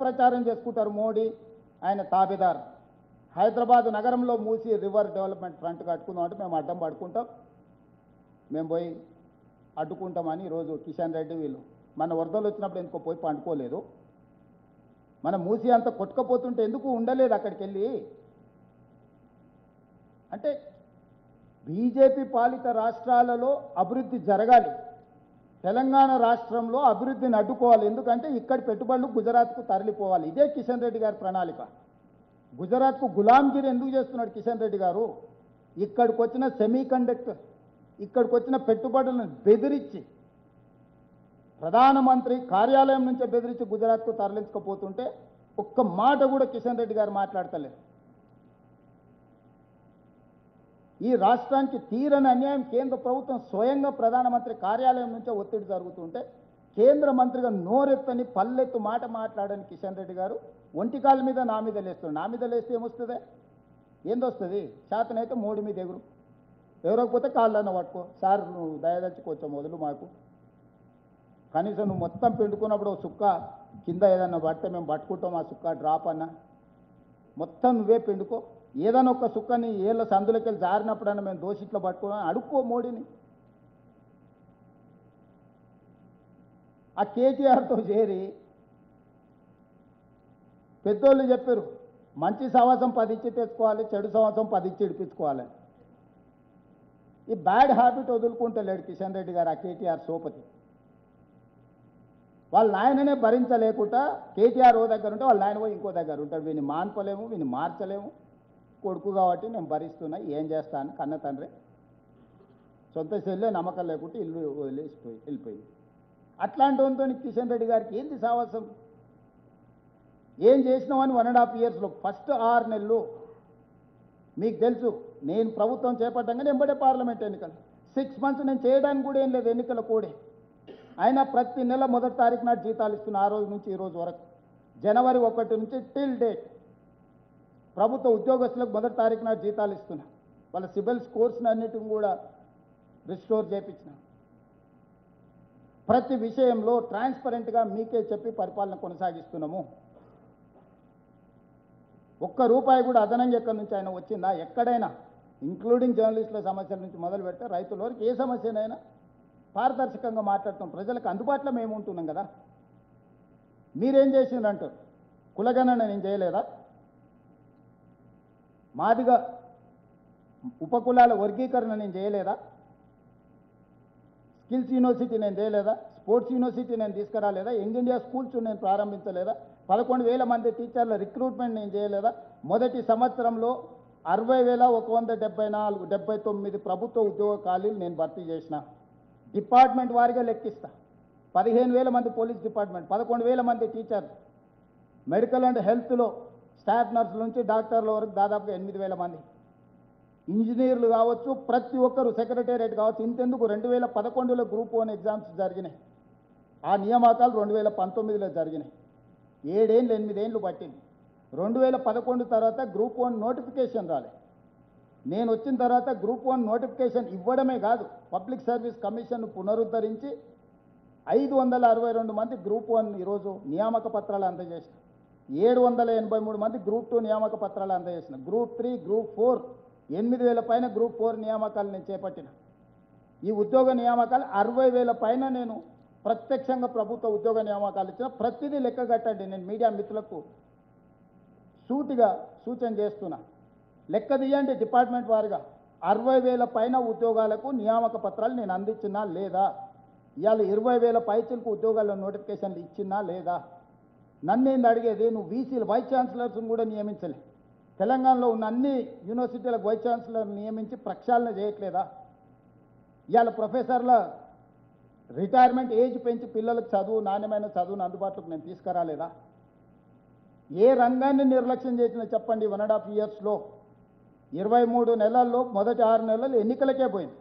ప్రచారం చేసుకుంటారు మోడీ ఆయన తాబేదారు. హైదరాబాద్ నగరంలో మూసి రివర్ డెవలప్మెంట్ ఫ్రంట్ కట్టుకుందాం అంటే మేము అడ్డం పడుకుంటాం, మేము పోయి అడ్డుకుంటామని ఈరోజు కిషన్ రెడ్డి వీళ్ళు మన వరదలు వచ్చినప్పుడు ఎందుకో పోయి పండుకోలేదు. మన మూసి అంత కొట్టుకపోతుంటే ఎందుకు ఉండలేదు అక్కడికి వెళ్ళి. అంటే బీజేపీ పాలిత రాష్ట్రాలలో అభివృద్ధి జరగాలి, తెలంగాణ రాష్ట్రంలో అభివృద్ధిని అడ్డుకోవాలి. ఎందుకంటే ఇక్కడి పెట్టుబడులు గుజరాత్కు తరలిపోవాలి. ఇదే కిషన్ రెడ్డి గారి ప్రణాళిక. గుజరాత్కు గులాంగిరి ఎందుకు చేస్తున్నాడు కిషన్ రెడ్డి గారు? ఇక్కడికి వచ్చిన సెమీ కండక్టర్, ఇక్కడికి వచ్చిన పెట్టుబడులను బెదిరించి, ప్రధానమంత్రి కార్యాలయం నుంచే బెదిరించి గుజరాత్కు తరలించకపోతుంటే ఒక్క మాట కూడా కిషన్ రెడ్డి గారు మాట్లాడతలేరు. ఈ రాష్ట్రానికి తీరని అన్యాయం కేంద్ర ప్రభుత్వం స్వయంగా ప్రధానమంత్రి కార్యాలయం నుంచే ఒత్తిడి జరుగుతుంటే కేంద్ర మంత్రిగా నోరెత్తని పల్లెత్తు మాట మాట్లాడని కిషన్ రెడ్డి గారు ఒంటికాల మీద నా మీద లేస్తున్నాడు. నా మీద లేస్తే ఏమొస్తుంది? ఏందొస్తుంది? చేతనైతే మోడీ మీద ఎగురు, ఎవరకపోతే కాళ్ళన్న పట్టుకో. సార్ నువ్వు దయదచ్చి కొంచెం మొదలు మాకు, కనీసం నువ్వు మొత్తం పిండుకున్నప్పుడు సుక్క కింద ఏదన్నా పడితే మేము పట్టుకుంటాం, ఆ సుక్క డ్రాప్ అన్న మొత్తం నువ్వే పిండుకో. ఏదైనా ఒక సుక్కని ఏళ్ళ సందులోకి వెళ్ళి జారినప్పుడన్నా మేము దోషిట్లో పట్టుకున్నాం అడుక్కో మోడీని. ఆ కేటీఆర్తో చేరి పెద్దోళ్ళు చెప్పారు మంచి సంవత్సరం 10 ఇచ్చి తెచ్చుకోవాలి, చెడు సంవత్సరం 10 ఇచ్చి ఇడిపించుకోవాలి. ఈ బ్యాడ్ హ్యాబిట్ వదులుకుంటలేడు కిషన్ రెడ్డి గారు. ఆ కేటీఆర్ సోపతి వాళ్ళ నాయననే భరించలేకుండా కేటీఆర్ ఓ దగ్గర ఉంటే వాళ్ళ నాయన పోయి ఇంకో దగ్గర ఉంటాడు. వీని మాన్పలేము, వీని మార్చలేము, కొడుకు కాబట్టి నేను భరిస్తున్నా, ఏం చేస్తాను. కన్న తండ్రి సొంత చెల్లె నమ్మకం లేకుంటే ఇల్లు వెళ్ళిపోయింది. అట్లాంటి వాళ్ళతో కిషన్ రెడ్డి గారికి ఏంది సాహసం? ఏం చేసినామని 1.5 ఇయర్స్లో ఫస్ట్ 6 నెలలు మీకు తెలుసు. నేను ప్రభుత్వం చేపట్టంగానే ఎంబడే పార్లమెంట్ ఎన్నికలు, 6 మంత్స్ నేను చేయడానికి కూడా ఏం లేదు ఎన్నికల కోడే. అయినా ప్రతి నెల 1వ తారీఖు నాడు జీతాలు ఇస్తున్నా. ఆ రోజు నుంచి ఈ రోజు వరకు జనవరి 1 నుంచి టిల్ డేట్ ప్రభుత్వ ఉద్యోగస్తులకు 1వ తారీఖు నాడు జీతాలు ఇస్తున్నా. వాళ్ళ సిబిల్ స్కోర్స్ని అన్నిటిని కూడా రిస్టోర్ చేయించిన. ప్రతి విషయంలో ట్రాన్స్పరెంట్గా మీకే చెప్పి పరిపాలన కొనసాగిస్తున్నాము. ఒక్క రూపాయి కూడా అదనంగా ఎక్కడి నుంచి అయినా వచ్చిందా? ఎక్కడైనా ఇంక్లూడింగ్ జర్నలిస్టుల సమస్యల నుంచి మొదలు పెడితే రైతుల వరకు ఏ సమస్యనైనా పారదర్శకంగా మాట్లాడుతాం. ప్రజలకు అందుబాటులో మేము ఉంటున్నాం కదా. మీరేం చేసిందంటారు? కులగణన నేను చేయలేదా? మాదిగా ఉపకులాల వర్గీకరణ నేను చేయలేదా? స్కిల్స్ యూనివర్సిటీ నేను చేయలేదా? స్పోర్ట్స్ యూనివర్సిటీ నేను తీసుకురాలేదా? యంగ్ ఇండియా స్కూల్స్ నేను ప్రారంభించలేదా? 11,000 మంది టీచర్ల రిక్రూట్మెంట్ నేను చేయలేదా? మొదటి సంవత్సరంలో 60,179 ప్రభుత్వ ఉద్యోగ ఖాళీలు నేను భర్తీ చేసిన. డిపార్ట్మెంట్ వారిగా లెక్కిస్తా. 15,000 మంది పోలీస్ డిపార్ట్మెంట్, 11,000 మంది టీచర్లు, మెడికల్ అండ్ హెల్త్లో స్టాఫ్ నర్సుల నుంచి డాక్టర్ల వరకు దాదాపుగా 8,000 మంది, ఇంజనీర్లు కావచ్చు, ప్రతి ఒక్కరు సెక్రటేరియట్ కావచ్చు. ఇంతెందుకు 2011లో గ్రూప్ 1 ఎగ్జామ్స్ జరిగినాయి. ఆ నియామకాలు 2019లో జరిగినాయి. 7 ఏళ్ళు 8 ఏళ్ళు పట్టింది. 2011 తర్వాత గ్రూప్ 1 నోటిఫికేషన్ రాలేదు. నేను వచ్చిన తర్వాత గ్రూప్ 1 నోటిఫికేషన్ ఇవ్వడమే కాదు, పబ్లిక్ సర్వీస్ కమిషన్ను పునరుద్ధరించి 562 మంది గ్రూప్ 1 ఈరోజు నియామక పత్రాలు అందజేసిన. 783 మంది గ్రూప్ 2 నియామక పత్రాలు అందజేసిన. గ్రూప్ 3, గ్రూప్ 4 8,000 పైన గ్రూప్ 4 నియామకాలు నేను చేపట్టిన. ఈ ఉద్యోగ నియామకాలు 60,000 పైన నేను ప్రత్యక్షంగా ప్రభుత్వ ఉద్యోగ నియామకాలు ఇచ్చిన. ప్రతిదీ లెక్క కట్టండి. నేను మీడియా మిత్రులకు సూటిగా సూచన చేస్తున్నా, లెక్క తీయండి డిపార్ట్మెంట్ వారిగా. 60,000 పైన ఉద్యోగాలకు నియామక పత్రాలు నేను అందించినా లేదా? ఇవాళ 20,000 పైచలకు ఉద్యోగాల నోటిఫికేషన్లు ఇచ్చినా లేదా? నన్ను ఏంది అడిగేది? నువ్వు వీసీలు వైస్ ఛాన్సలర్స్ని కూడా నియమించలే. తెలంగాణలో ఉన్న అన్ని యూనివర్సిటీలకు వైస్ ఛాన్సలర్ నియమించి ప్రక్షాళన చేయట్లేదా? ఇవాళ ప్రొఫెసర్ల రిటైర్మెంట్ ఏజ్ పెంచి పిల్లలకు చదువు, నాణ్యమైన చదువును అందుబాటులోకి నేను తీసుకురాలేదా? ఏ రంగాన్ని నిర్లక్ష్యం చేసినా చెప్పండి. 1.5 ఇయర్స్లో 23 నెలల్లో మొదటి 6 నెలలు ఎన్నికలకే పోయింది.